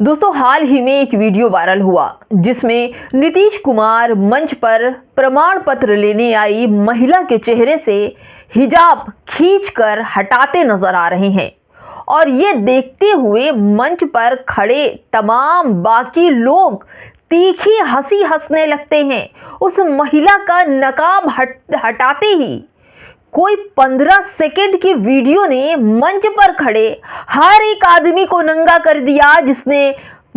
दोस्तों, हाल ही में एक वीडियो वायरल हुआ जिसमें नीतीश कुमार मंच पर प्रमाण पत्र लेने आई महिला के चेहरे से हिजाब खींचकर हटाते नजर आ रहे हैं। और ये देखते हुए मंच पर खड़े तमाम बाकी लोग तीखी हंसी हंसने लगते हैं। उस महिला का नकाब हटाते ही कोई 15 सेकंड की वीडियो ने मंच पर खड़े हर एक आदमी को नंगा कर दिया जिसने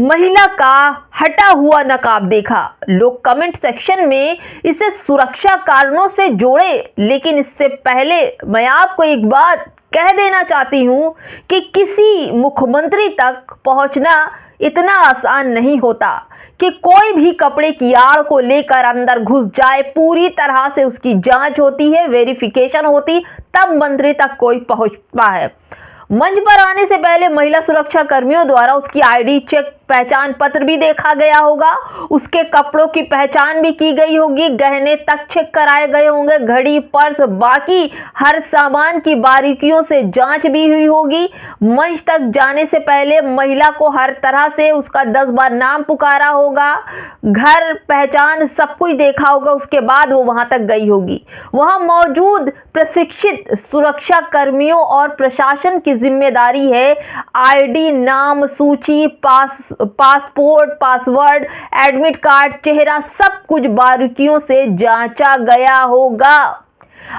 महिला का हटा हुआ नकाब देखा। लोग कमेंट सेक्शन में इसे सुरक्षा कारणों से जोड़े, लेकिन इससे पहले मैं आपको एक बात कह देना चाहती हूं कि किसी मुख्यमंत्री तक पहुंचना इतना आसान नहीं होता कि कोई भी कपड़े की आड़ को लेकर अंदर घुस जाए। पूरी तरह से उसकी जांच होती है, वेरिफिकेशन होती, तब मंत्री तक कोई पहुंचता है। मंच पर आने से पहले महिला सुरक्षा कर्मियों द्वारा उसकी आईडी चेक, पहचान पत्र भी देखा गया होगा, उसके कपड़ों की पहचान भी की गई होगी, गहने तक चेक कराए गए होंगे, घड़ी, पर्स, बाकी हर सामान की बारीकियों से जांच भी हुई होगी। मंच तक जाने से पहले महिला को हर तरह से उसका 10 बार नाम पुकारा होगा, घर, पहचान सब कुछ देखा होगा, उसके बाद वो वहां तक गई होगी। वहां मौजूद प्रशिक्षित सुरक्षा कर्मियों और प्रशासन की जिम्मेदारी है आईडी, नाम, सूची, पासपोर्ट, पासवर्ड, एडमिट कार्ड, चेहरा सब कुछ बारीकियों से जांचा गया होगा।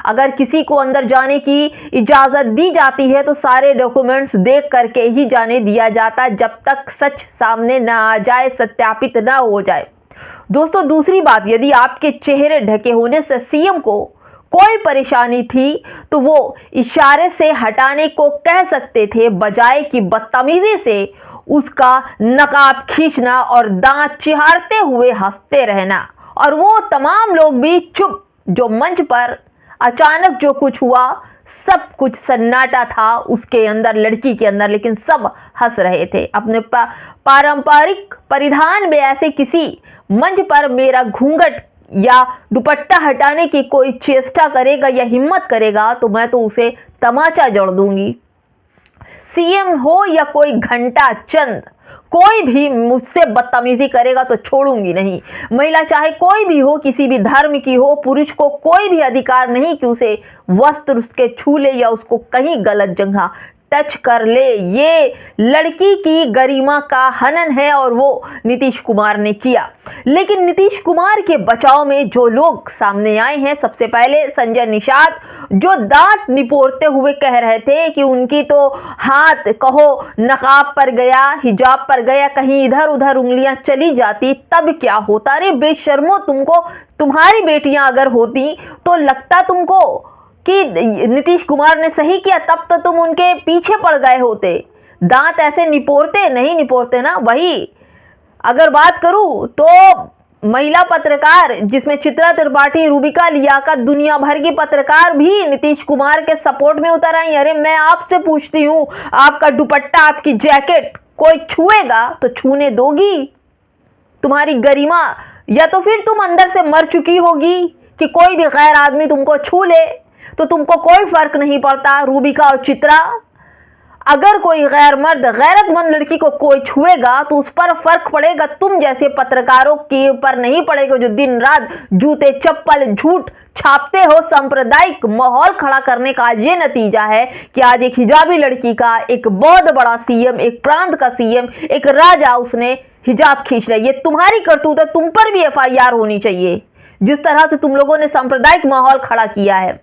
अगर किसी को अंदर जाने की इजाजत दी जाती है तो सारे डॉक्यूमेंट्स देख करके ही जाने दिया जाता, जब तक सच सामने ना आ जाए, सत्यापित ना हो जाए। दोस्तों, दूसरी बात, यदि आपके चेहरे ढके होने से सीएम को कोई परेशानी थी तो वो इशारे से हटाने को कह सकते थे, बजाय कि बदतमीजी से उसका नकाब खींचना और दांत चिहारते हुए हंसते रहना। और वो तमाम लोग भी चुप, जो मंच पर अचानक जो कुछ हुआ, सब कुछ सन्नाटा था उसके अंदर, लड़की के अंदर, लेकिन सब हंस रहे थे। अपने पारंपरिक परिधान में ऐसे किसी मंच पर मेरा घूंघट या दुपट्टा हटाने की कोई चेष्टा करेगा या हिम्मत करेगा तो मैं तो उसे तमाचा जड़ दूंगी। सीएम हो या कोई घंटा चंद, कोई भी मुझसे बदतमीजी करेगा तो छोड़ूंगी नहीं। महिला चाहे कोई भी हो, किसी भी धर्म की हो, पुरुष को कोई भी अधिकार नहीं कि उसे वस्त्र उसके छू ले या उसको कहीं गलत जगह टच कर ले। ये लड़की की गरिमा का हनन है और वो नीतीश कुमार ने किया। लेकिन नीतीश कुमार के बचाव में जो लोग सामने आए हैं, सबसे पहले संजय निषाद, जो दांत निपोरते हुए कह रहे थे कि उनकी तो हाथ कहो नकाब पर गया, हिजाब पर गया, कहीं इधर उधर उंगलियां चली जाती तब क्या होता। अरे बेशर्मो, तुमको, तुम्हारी बेटियां अगर होती तो लगता तुमको कि नीतीश कुमार ने सही किया, तब तो तुम उनके पीछे पड़ गए होते। दांत ऐसे निपोरते नहीं निपोरते ना। वही अगर बात करूं तो महिला पत्रकार, जिसमें चित्रा त्रिपाठी, रूबिका लियाकत, दुनिया भर की पत्रकार भी नीतीश कुमार के सपोर्ट में उतर आई। अरे मैं आपसे पूछती हूं, आपका दुपट्टा, आपकी जैकेट कोई छुएगा तो छूने दोगी तुम्हारी गरिमा, या तो फिर तुम अंदर से मर चुकी होगी कि कोई भी गैर आदमी तुमको छू ले तो तुमको कोई फर्क नहीं पड़ता। रूबिका और चित्रा, अगर कोई गैर मर्द, गैरतमंद लड़की को कोई छुएगा तो उस पर फर्क पड़ेगा, तुम जैसे पत्रकारों के ऊपर नहीं पड़ेगा जो दिन रात जूते, चप्पल, झूठ छापते हो। सांप्रदायिक माहौल खड़ा करने का आज ये नतीजा है कि आज एक हिजाबी लड़की का, एक बहुत बड़ा सीएम, एक प्रांत का सीएम, एक राजा, उसने हिजाब खींच लिया। ये तुम्हारी करतूत है, तुम पर भी एफआईआर होनी चाहिए, जिस तरह से तुम लोगों ने सांप्रदायिक माहौल खड़ा किया है।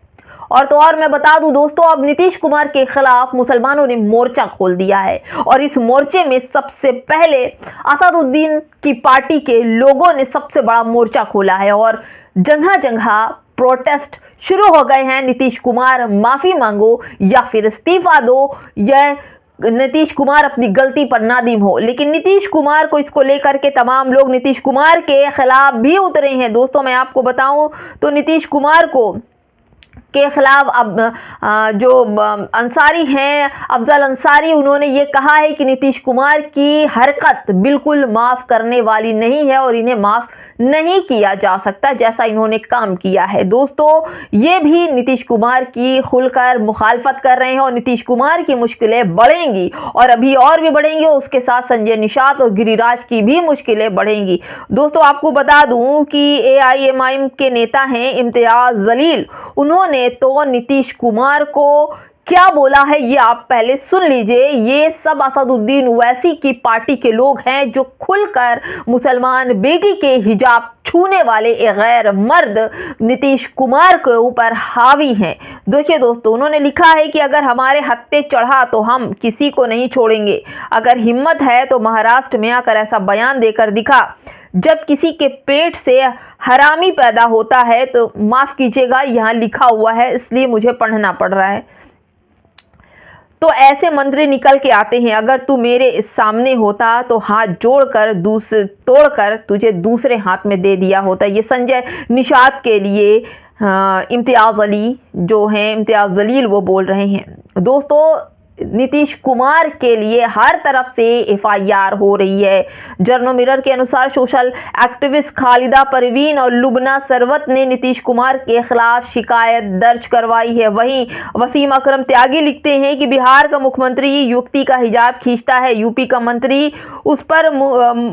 और तो और मैं बता दूं दोस्तों, अब नीतीश कुमार के खिलाफ मुसलमानों ने मोर्चा खोल दिया है और इस मोर्चे में सबसे पहले असदुद्दीन की पार्टी के लोगों ने सबसे बड़ा मोर्चा खोला है और जगह जगह प्रोटेस्ट शुरू हो गए हैं। नीतीश कुमार माफी मांगो या फिर इस्तीफा दो, यह नीतीश कुमार अपनी गलती पर नादिम हो। लेकिन नीतीश कुमार को इसको लेकर के तमाम लोग नीतीश कुमार के खिलाफ भी उतरे हैं। दोस्तों, मैं आपको बताऊं तो नीतीश कुमार को के खिलाफ अब जो अंसारी हैं, अफजल अंसारी, उन्होंने ये कहा है कि नीतीश कुमार की हरकत बिल्कुल माफ़ करने वाली नहीं है और इन्हें माफ़ नहीं किया जा सकता जैसा इन्होंने काम किया है। दोस्तों, ये भी नीतीश कुमार की खुलकर मुखालफत कर रहे हैं और नीतीश कुमार की मुश्किलें बढ़ेंगी और अभी और भी बढ़ेंगी। उसके साथ संजय निषाद और गिरिराज की भी मुश्किलें बढ़ेंगी। दोस्तों, आपको बता दूं कि AIMIM के नेता हैं इम्तियाज जलील, उन्होंने तो नीतीश कुमार को क्या बोला है ये आप पहले सुन लीजिए। ये सब असदुद्दीन ओवैसी की पार्टी के लोग हैं जो खुलकर मुसलमान बेटी के हिजाब छूने वाले एक गैर मर्द नीतीश कुमार के ऊपर हावी हैं। देखिए दोस्तों, उन्होंने लिखा है कि अगर हमारे हत्थे चढ़ा तो हम किसी को नहीं छोड़ेंगे। अगर हिम्मत है तो महाराष्ट्र में आकर ऐसा बयान देकर दिखा। जब किसी के पेट से हरामी पैदा होता है तो माफ कीजिएगा, यहाँ लिखा हुआ है इसलिए मुझे पढ़ना पड़ रहा है। तो ऐसे मंत्री निकल के आते हैं, अगर तू मेरे सामने होता तो हाथ जोड़कर तोड़कर तुझे दूसरे हाथ में दे दिया होता। ये संजय निषाद के लिए इम्तियाज अली जो हैं, इम्तियाज जलील, वो बोल रहे हैं। दोस्तों, नीतीश कुमार के लिए हर तरफ से FIR हो रही है। जर्नल मिरर के अनुसार सोशल एक्टिविस्ट खालिदा परवीन और लुबना सरवत ने नीतीश कुमार के खिलाफ शिकायत दर्ज करवाई है। वहीं वसीम अकरम त्यागी लिखते हैं कि बिहार का मुख्यमंत्री युवती का हिजाब खींचता है, यूपी का मंत्री उस पर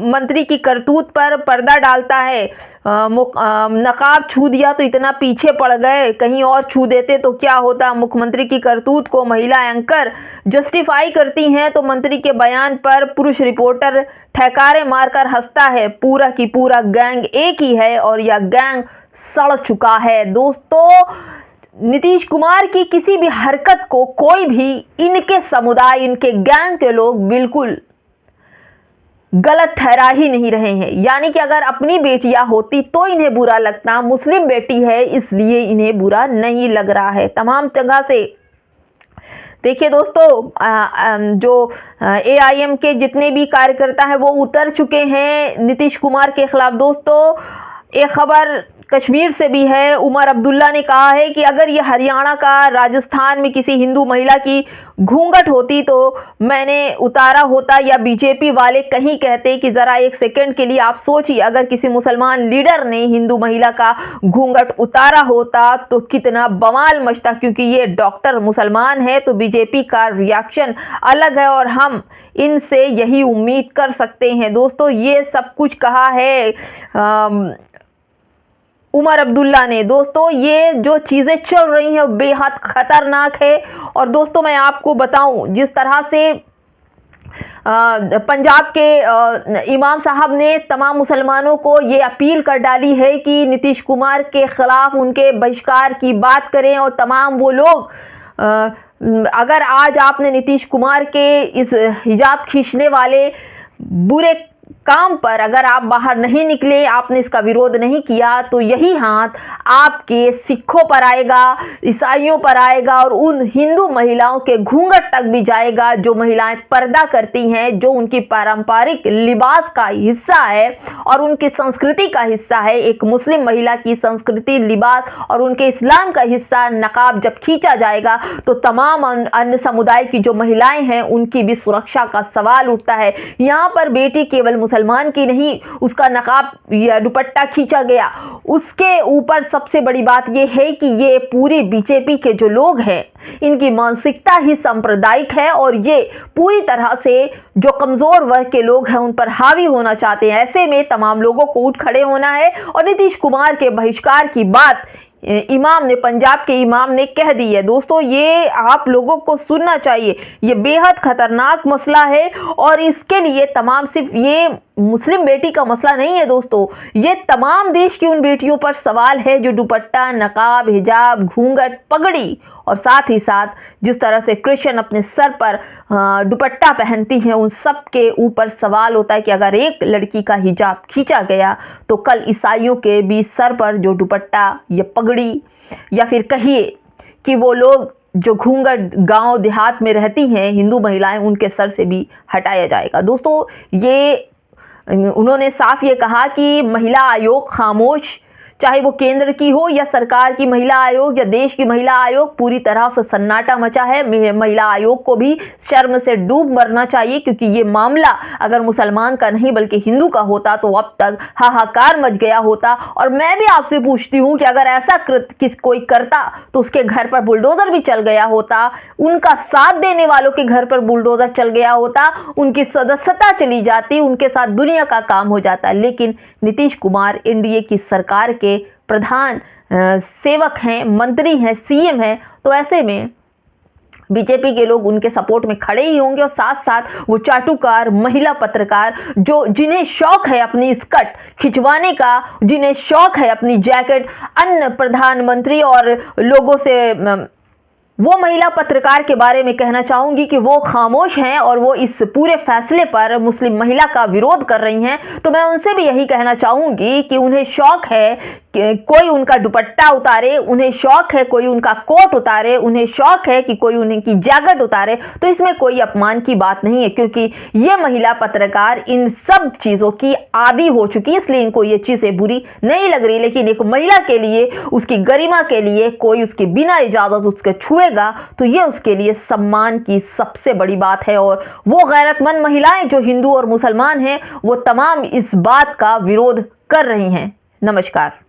मंत्री की करतूत पर पर्दा डालता है। नकाब छू दिया तो इतना पीछे पड़ गए, कहीं और छू देते तो क्या होता। मुख्यमंत्री की करतूत को महिला एंकर जस्टिफाई करती हैं तो मंत्री के बयान पर पुरुष रिपोर्टर ठेकारे मारकर हंसता है। पूरा की पूरा गैंग एक ही है और यह गैंग सड़ चुका है। दोस्तों, नीतीश कुमार की किसी भी हरकत को कोई भी इनके समुदाय, इनके गैंग के लोग बिल्कुल गलत ठहरा ही नहीं रहे हैं। यानी कि अगर अपनी बेटियां होती तो इन्हें बुरा लगता, मुस्लिम बेटी है इसलिए इन्हें बुरा नहीं लग रहा है तमाम जगह से। देखिए दोस्तों, जो AIM के जितने भी कार्यकर्ता हैं वो उतर चुके हैं नीतीश कुमार के खिलाफ। दोस्तों, एक खबर कश्मीर से भी है। उमर अब्दुल्ला ने कहा है कि अगर ये हरियाणा का राजस्थान में किसी हिंदू महिला की घूंघट होती तो मैंने उतारा होता, या बीजेपी वाले कहीं कहते कि ज़रा एक सेकंड के लिए आप सोचिए, अगर किसी मुसलमान लीडर ने हिंदू महिला का घूंघट उतारा होता तो कितना बवाल मचता। क्योंकि ये डॉक्टर मुसलमान है तो बीजेपी का रिएक्शन अलग है और हम इनसे यही उम्मीद कर सकते हैं। दोस्तों, ये सब कुछ कहा है उमर अब्दुल्ला ने। दोस्तों, ये जो चीज़ें चल रही हैं बेहद खतरनाक है। और दोस्तों, मैं आपको बताऊं, जिस तरह से पंजाब के इमाम साहब ने तमाम मुसलमानों को ये अपील कर डाली है कि नीतीश कुमार के खिलाफ उनके बहिष्कार की बात करें और तमाम वो लोग, अगर आज आपने नीतीश कुमार के इस हिजाब खींचने वाले बुरे काम पर अगर आप बाहर नहीं निकले, आपने इसका विरोध नहीं किया, तो यही हाथ आपके सिखों पर आएगा, ईसाइयों पर आएगा और उन हिंदू महिलाओं के घूंघट तक भी जाएगा जो महिलाएं पर्दा करती हैं, जो उनकी पारंपरिक लिबास का हिस्सा है और उनकी संस्कृति का हिस्सा है। एक मुस्लिम महिला की संस्कृति, लिबास और उनके इस्लाम का हिस्सा नकाब जब खींचा जाएगा तो तमाम अन्य समुदाय की जो महिलाएं हैं उनकी भी सुरक्षा का सवाल उठता है। यहाँ पर बेटी केवल मुसलमान की नहीं, उसका नकाब या दुपट्टा खींचा गया, उसके ऊपर सबसे बड़ी बात यह है कि ये पूरी बीजेपी के जो लोग हैं इनकी मानसिकता ही सांप्रदायिक है और ये पूरी तरह से जो कमजोर वर्ग के लोग हैं उन पर हावी होना चाहते हैं। ऐसे में तमाम लोगों को उठ खड़े होना है और नीतीश कुमार के बहिष्कार की बात इमाम ने, पंजाब के इमाम ने कह दी है। दोस्तों, ये आप लोगों को सुनना चाहिए, ये बेहद खतरनाक मसला है और इसके लिए तमाम, सिर्फ ये मुस्लिम बेटी का मसला नहीं है दोस्तों, ये तमाम देश की उन बेटियों पर सवाल है जो दुपट्टा, नकाब, हिजाब, घूंघट, पगड़ी और साथ ही साथ जिस तरह से क्रिश्चियन अपने सर पर दुपट्टा पहनती हैं, उन सब के ऊपर सवाल होता है कि अगर एक लड़की का हिजाब खींचा गया तो कल ईसाइयों के भी सर पर जो दुपट्टा या पगड़ी या फिर कहिए कि वो लोग जो घूंघट गांव देहात में रहती हैं हिंदू महिलाएं, उनके सर से भी हटाया जाएगा। दोस्तों, ये उन्होंने साफ ये कहा कि महिला आयोग खामोश चाहे वो केंद्र की हो या सरकार की महिला आयोग या देश की महिला आयोग, पूरी तरह से सन्नाटा मचा है। महिला आयोग को भी शर्म से डूब मरना चाहिए, क्योंकि ये मामला अगर मुसलमान का नहीं बल्कि हिंदू का होता तो अब तक हाहाकार मच गया होता। और मैं भी आपसे पूछती हूँ कि अगर ऐसा कृत्य कोई करता तो उसके घर पर बुलडोजर भी चल गया होता, उनका साथ देने वालों के घर पर बुलडोजर चल गया होता, उनकी सदस्यता चली जाती, उनके साथ दुनिया का काम हो जाता। लेकिन नीतीश कुमार एनडीए की सरकार के प्रधान सेवक हैं, मंत्री हैं, सीएम हैं, तो ऐसे में बीजेपी के लोग उनके सपोर्ट में खड़े ही होंगे। और साथ साथ वो चाटुकार महिला पत्रकार जिन्हें शौक है अपनी स्कर्ट खिंचवाने का, जिन्हें शौक है अपनी जैकेट अन्य प्रधानमंत्री और लोगों से, वो महिला पत्रकार के बारे में कहना चाहूंगी कि वो खामोश हैं और वो इस पूरे फैसले पर मुस्लिम महिला का विरोध कर रही हैं। तो मैं उनसे भी यही कहना चाहूंगी कि उन्हें शौक है कि कोई उनका दुपट्टा उतारे, उन्हें शौक है कोई उनका कोट उतारे, उन्हें शौक है कि कोई उनकी जैकेट उतारे, तो इसमें कोई अपमान की बात नहीं है, क्योंकि ये महिला पत्रकार इन सब चीज़ों की आदी हो चुकी है, इसलिए इनको ये चीज़ें बुरी नहीं लग रही। लेकिन एक महिला के लिए, उसकी गरिमा के लिए कोई उसके बिना इजाज़त उसके छुएगा तो ये उसके लिए सम्मान की सबसे बड़ी बात है। और वो गैरतमंद महिलाएं जो हिंदू और मुसलमान हैं, वो तमाम इस बात का विरोध कर रही हैं। नमस्कार।